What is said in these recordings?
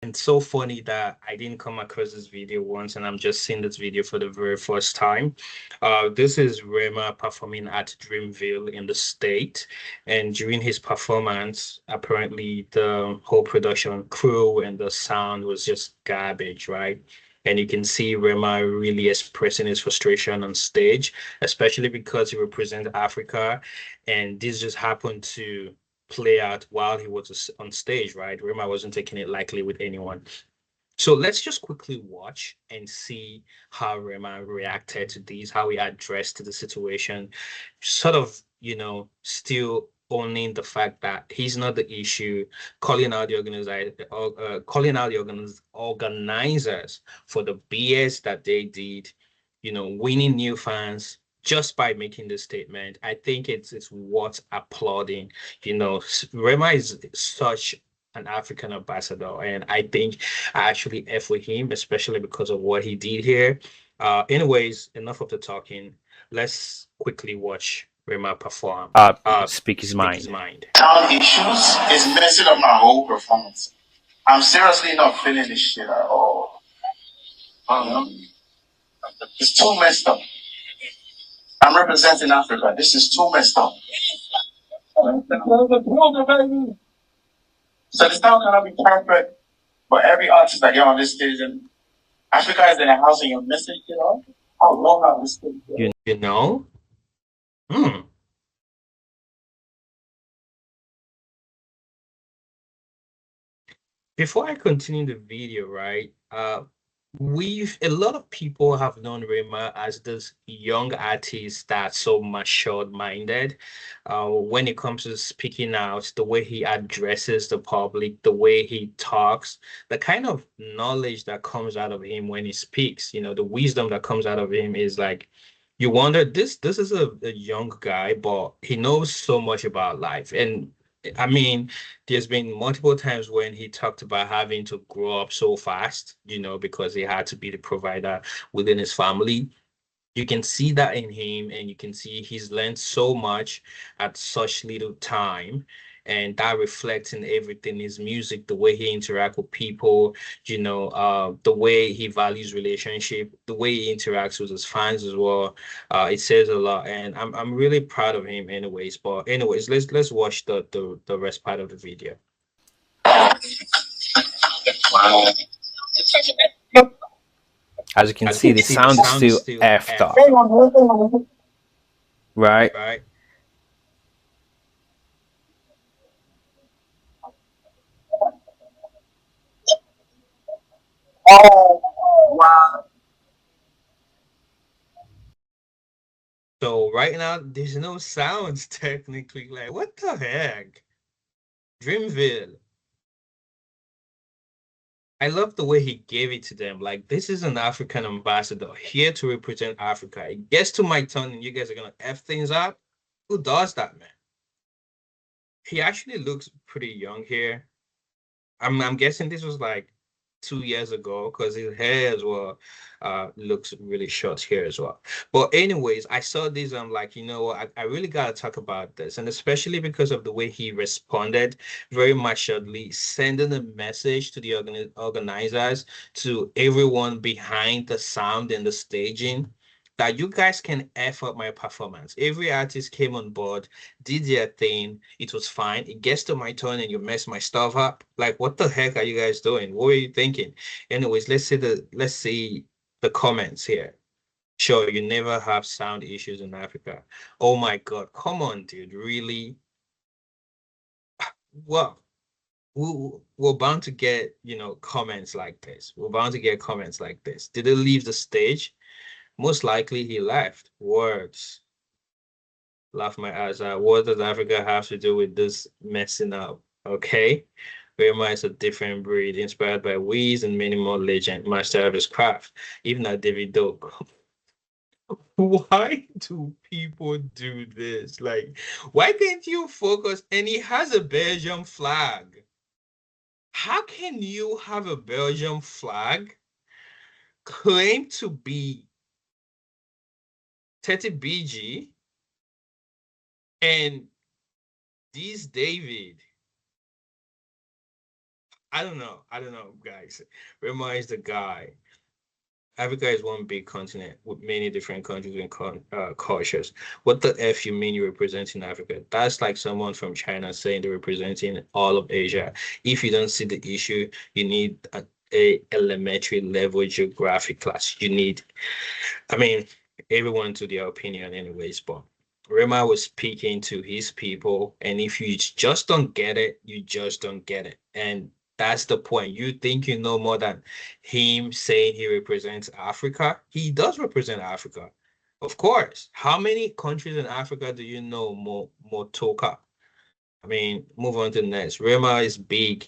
And so funny that I didn't come across this video once, and I'm just seeing this video for the very first time. This is Rema performing at Dreamville in the state, and during his performance, apparently the whole production crew and the sound was just garbage, right? And you can see Rema really expressing his frustration on stage, especially because he represents Africa, and this just happened to play out while he was on stage, right? Rema wasn't taking it lightly with anyone. So let's just quickly watch and see how Rema reacted to these, how he addressed the situation, sort of, still owning the fact that he's not the issue, calling out the organizers for the BS that they did, winning new fans just by making this statement. I think it's worth applauding. Rema is such an African ambassador, and I think I actually F with him, especially because of what he did here. Anyways, enough of the talking. Let's quickly watch Rema perform. Speak his Speak his mind. mind. Town issues is messing up my whole performance. I'm seriously not feeling this shit at all. It's too messed up. I'm representing Africa. This is too messed up. So this town cannot be perfect for every artist that get on this stage. And Africa is in a house and you're missing it all. How long have this thing? You know? Hmm. Before I continue the video, right? We've a lot of people have known Rema as this young artist that's so matured-minded. When it comes to speaking out, the way he addresses the public, the way he talks, the kind of knowledge that comes out of him when he speaks, the wisdom that comes out of him is like you wonder this is a young guy, but he knows so much about life. And I mean, there's been multiple times when he talked about having to grow up so fast, because he had to be the provider within his family. You can see that in him, and you can see he's learned so much at such little time. And that reflects in everything, his music, the way he interacts with people, the way he values relationship, the way he interacts with his fans as well. It says a lot, and I'm really proud of him anyways. But anyways, let's watch the rest part of the video. Wow. As you can As you see, can the see, the sound is sound is still still effed effed up, up, right? right? Oh, wow. So right now, there's no sounds technically. Like, what the heck? Dreamville. I love the way he gave it to them. Like, this is an African ambassador here to represent Africa. It gets to my turn and you guys are gonna F things up. Who does that, man? He actually looks pretty young here. I'm guessing this was like 2 years ago because his hair as well looks really short here as well. But anyways, I saw this. I'm like, I really gotta talk about this, and especially because of the way he responded very maturedly, sending a message to the organizers, to everyone behind the sound and the staging. That you guys can F up my performance. Every artist came on board, did their thing. It was fine. It gets to my turn and you mess my stuff up. Like, what the heck are you guys doing? What were you thinking? Anyways, let's see the comments here. Sure, you never have sound issues in Africa. Oh my God, come on, dude. Really? Well, we're bound to get, comments like this. We're bound to get comments like this. Did he leave the stage? Most likely he left. Words. Laugh my ass out. What does Africa have to do with this messing up? Okay. Rema is a different breed, inspired by Wiz and many more legend, master of his craft. Even at David Doak. Why do people do this? Like, why can't you focus? And he has a Belgian flag. How can you have a Belgian flag, claim to be 30 BG, and this David? I don't know. I don't know, guys. Rema is the guy. Africa is one big continent with many different countries and cultures. What the F you mean you're representing Africa? That's like someone from China saying they're representing all of Asia. If you don't see the issue, you need a elementary level geographic class. You need, I mean, everyone to their opinion anyways, but Rema was speaking to his people, and if you just don't get it, you just don't get it. And that's the point. You think you know more than him saying he represents Africa. He does represent Africa. Of course. How many countries in Africa do you know more Motoka? I mean, move on to the next. Rema is big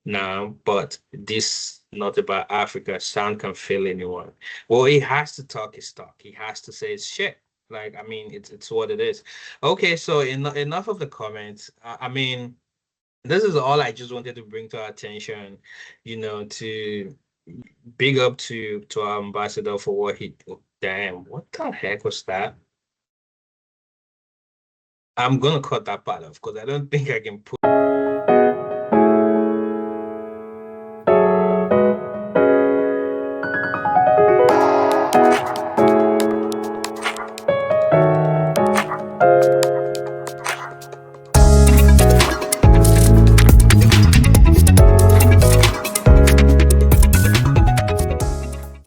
now, but this not about Africa. Sound can fail anyone. Well, he has to talk his talk. He has to say his shit. Like, I mean, it's what it is. Okay, so enough of the comments. I mean, this is all I just wanted to bring to our attention, to big up to our ambassador for what he oh, damn, what the heck was that? I'm gonna cut that part off because I don't think I can put